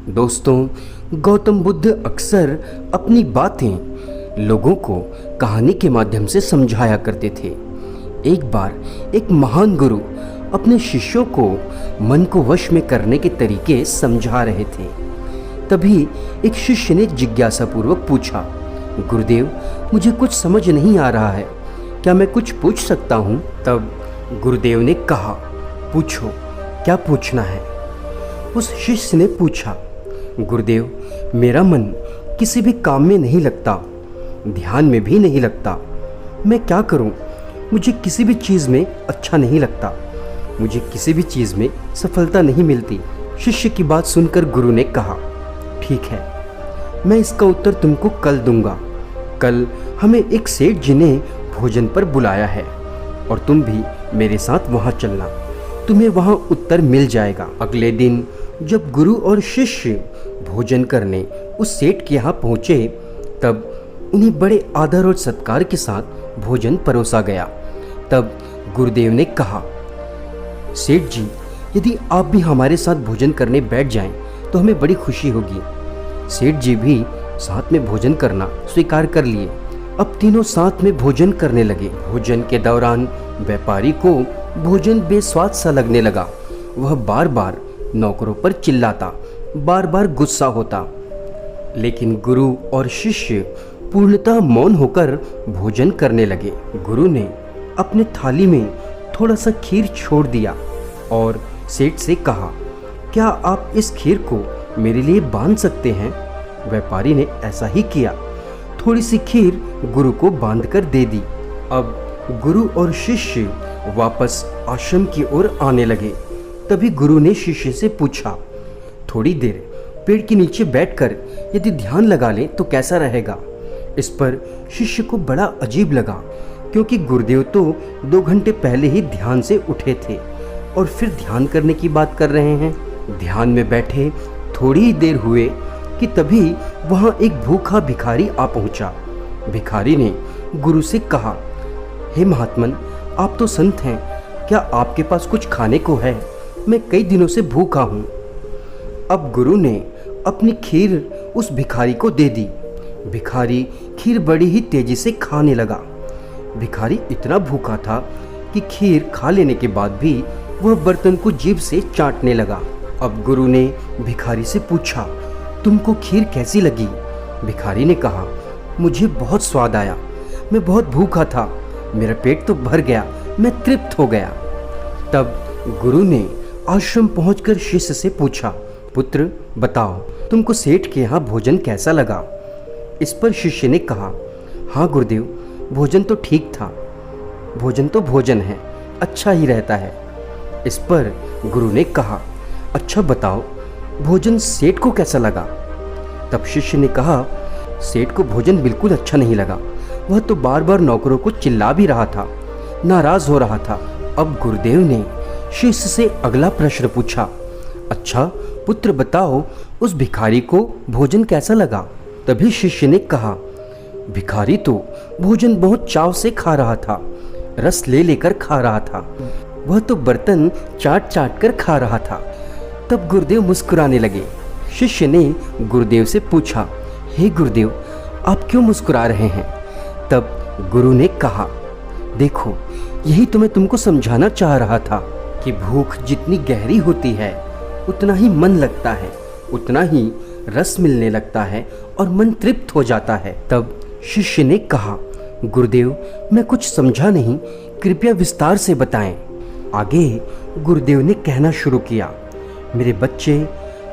दोस्तों, गौतम बुद्ध अक्सर अपनी बातें लोगों को कहानी के माध्यम से समझाया करते थे। एक बार एक महान गुरु अपने शिष्यों को मन को वश में करने के तरीके समझा रहे थे। तभी एक शिष्य ने जिज्ञासापूर्वक पूछा, गुरुदेव, मुझे कुछ समझ नहीं आ रहा है, क्या मैं कुछ पूछ सकता हूँ? तब गुरुदेव ने कहा, पूछो, क्या पूछना है? उस शिष्य ने पूछा, गुरुदेव, मेरा मन किसी भी काम में नहीं लगता, ध्यान में भी नहीं लगता, मैं क्या करूं? मुझे किसी भी चीज़ में अच्छा नहीं लगता, मुझे किसी भी चीज़ में सफलता नहीं मिलती। शिष्य की बात सुनकर गुरु ने कहा, ठीक है, मैं इसका उत्तर तुमको कल दूंगा। कल हमें एक सेठ जी ने भोजन पर बुलाया है और तुम भी मेरे साथ वहाँ चलना, तुम्हें वहाँ उत्तर मिल जाएगा। अगले दिन जब गुरु और शिष्य भोजन करने उस सेठ के यहाँ पहुँचे, तब उन्हें बड़े आदर और सत्कार के साथ भोजन परोसा गया। तब गुरुदेव ने कहा, सेठ जी, यदि आप भी हमारे साथ भोजन करने बैठ जाएं तो हमें बड़ी खुशी होगी। सेठ जी भी साथ में भोजन करना स्वीकार कर लिए। अब तीनों साथ में भोजन करने लगे। भोजन के दौरान व्यापारी को भोजन बेस्वाद सा लगने लगा। वह बार बार नौकरों पर चिल्लाता, बार बार गुस्सा होता। लेकिन गुरु और शिष्य पूर्णतः मौन होकर भोजन करने लगे। गुरु ने अपने थाली में थोड़ा सा खीर छोड़ दिया और सेठ से कहा, क्या आप इस खीर को मेरे लिए बांध सकते हैं? व्यापारी ने ऐसा ही किया। थोड़ी सी खीर गुरु को बांधकर दे दी। अब गुरु और शिष्य वापस आश्रम की ओर आने लगे। तभी गुरु ने शिष्य से पूछा, थोड़ी देर पेड़ के नीचे बैठकर यदि ध्यान लगा लें तो कैसा रहेगा? इस पर शिष्य को बड़ा अजीब लगा, क्योंकि गुरुदेव तो 2 घंटे पहले ही ध्यान से उठे थे और फिर ध्यान करने की बात कर रहे हैं। ध्यान में बैठे थोड़ी ही देर हुए कि तभी वहाँ एक भूखा भिखारी आ पहुँचा। भिखारी ने गुरु से कहा, हे महात्मन, आप तो संत हैं, क्या आपके पास कुछ खाने को है? मैं कई दिनों से भूखा हूँ। अब गुरु ने अपनी खीर उस भिखारी को दे दी। भिखारी खीर बड़ी ही तेजी से खाने लगा। भिखारी इतना भूखा था कि खीर खा लेने के बाद भी वह बर्तन को जीभ से चाटने लगा। अब गुरु ने भिखारी से पूछा, तुमको खीर कैसी लगी? भिखारी ने कहा, मुझे बहुत स्वाद आया, मैं बहुत भूखा था, मेरा पेट तो भर गया, मैं तृप्त हो गया। तब गुरु ने आश्रम पहुंचकर शिष्य से पूछा, पुत्र, बताओ, तुमको सेठ के यहाँ भोजन कैसा लगा? इस पर शिष्य ने कहा, हाँ गुरुदेव, भोजन तो ठीक था, भोजन तो भोजन है, अच्छा ही रहता है। इस पर गुरु ने कहा, अच्छा बताओ, भोजन सेठ को कैसा लगा? तब शिष्य ने कहा, सेठ को भोजन बिल्कुल अच्छा नहीं लगा, वह तो बार बार नौकरों को चिल्ला भी रहा था, नाराज हो रहा था। अब गुरुदेव ने शिष्य से अगला प्रश्न पूछा, अच्छा पुत्र, बताओ, उस भिखारी को भोजन कैसा लगा? तभी शिष्य ने कहा, भिखारी तो भोजन बहुत चाव से खा रहा था, रस ले लेकर खा रहा था, वह तो बर्तन चाट चाट कर खा रहा था। तब गुरुदेव मुस्कुराने लगे। शिष्य ने गुरुदेव से पूछा, हे गुरुदेव, आप क्यों मुस्कुरा रहे हैं? तब गुरु ने कहा, देखो, यही तो मैं तुमको समझाना चाह रहा था कि भूख जितनी गहरी होती है उतना ही मन लगता है, उतना ही रस मिलने लगता है और मन तृप्त हो जाता है। तब शिष्य ने कहा, गुरुदेव, मैं कुछ समझा नहीं, कृपया विस्तार से बताएं। आगे गुरुदेव ने कहना शुरू किया, मेरे बच्चे,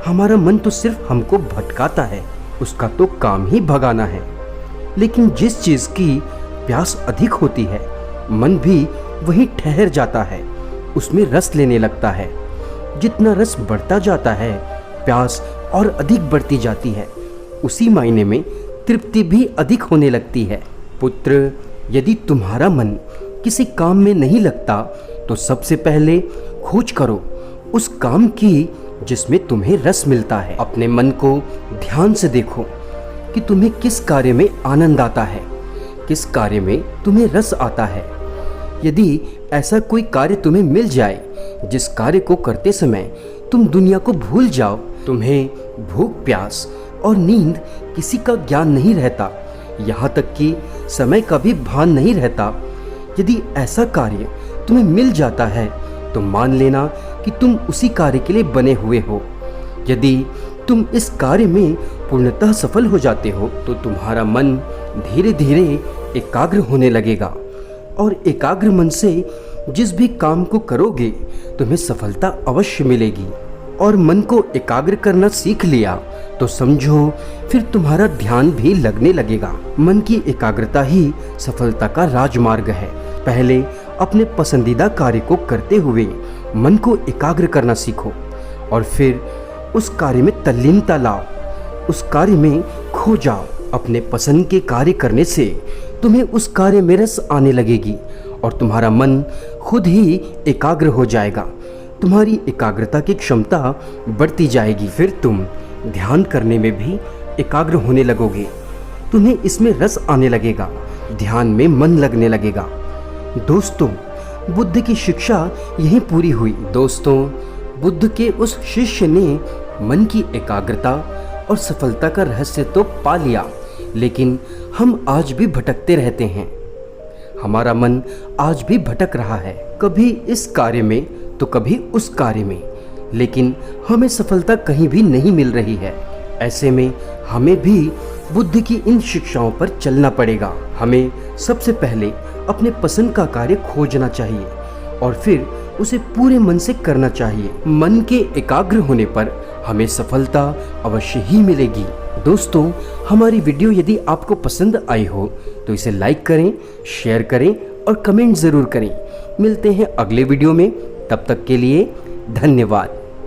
हमारा मन तो सिर्फ हमको भटकाता है, उसका तो काम ही भगाना है। लेकिन जिस चीज़ की प्यास अधिक होती है, मन भी वहीं ठहर जाता है, उसमें रस लेने लगता है। जितना रस बढ़ता जाता है, प्यास और अधिक बढ़ती जाती है, उसी मायने में तृप्ति भी अधिक होने लगती है। पुत्र, यदि तुम्हारा मन किसी काम में नहीं लगता तो सबसे पहले खोज करो उस काम की जिसमें तुम्हें रस मिलता है। अपने मन को ध्यान से देखो कि तुम्हें किस कार्य में आनंद आता है, किस कार्य में तुम्हें रस आता है। यदि ऐसा कोई कार्य तुम्हें मिल जाए जिस कार्य को करते समय तुम दुनिया को भूल जाओ, तुम्हें भूख प्यास और नींद किसी का ज्ञान नहीं रहता, यहाँ तक कि समय का भी भान नहीं रहता। यदि ऐसा कार्य तुम्हें मिल जाता है तो मान लेना कि तुम उसी कार्य के लिए बने हुए हो। यदि तुम इस कार्य में पूर्णतः सफल हो जाते हो तो तुम्हारा मन धीरे धीरे एकाग्र होने लगेगा, और एकाग्र मन से जिस भी काम को करोगे तुम्हें सफलता अवश्य मिलेगी। और मन को एकाग्र करना सीख लिया तो समझो फिर तुम्हारा ध्यान भी लगने लगेगा। मन की एकाग्रता ही सफलता का राजमार्ग है। पहले अपने पसंदीदा कार्य को करते हुए मन को एकाग्र करना सीखो, और फिर उस कार्य में तल्लीनता लाओ, उस कार्य में खो जाओ। अपने पसंद के कार्य करने से तुम्हें उस कार्य में रस आने लगेगी और तुम्हारा मन खुद ही एकाग्र हो जाएगा। तुम्हारी एकाग्रता की क्षमता बढ़ती जाएगी। फिर तुम ध्यान करने में भी एकाग्र होने लगोगे। तुम्हें इसमें रस आने लगेगा, ध्यान में मन लगने लगेगा। दोस्तों, बुद्ध की शिक्षा यहीं पूरी हुई। दोस्तों, बुद्ध के उस शिष्य ने मन की एकाग्रता और सफलता का रहस्य तो पा लिया, लेकिन हम आज भी भटकते रहते हैं। हमारा मन आज भी भटक रहा है, कभी इस कार्य में तो कभी उस कार्य में, लेकिन हमें सफलता कहीं भी नहीं मिल रही है। ऐसे में हमें भी बुद्ध की इन शिक्षाओं पर चलना पड़ेगा। हमें सबसे पहले अपने पसंद का कार्य खोजना चाहिए और फिर उसे पूरे मन से करना चाहिए। मन के एकाग्र होने पर हमें सफलता अवश्य ही मिलेगी। दोस्तों, हमारी वीडियो यदि आपको पसंद आई हो तो इसे लाइक करें, शेयर करें और कमेंट ज़रूर करें। मिलते हैं अगले वीडियो में, तब तक के लिए धन्यवाद।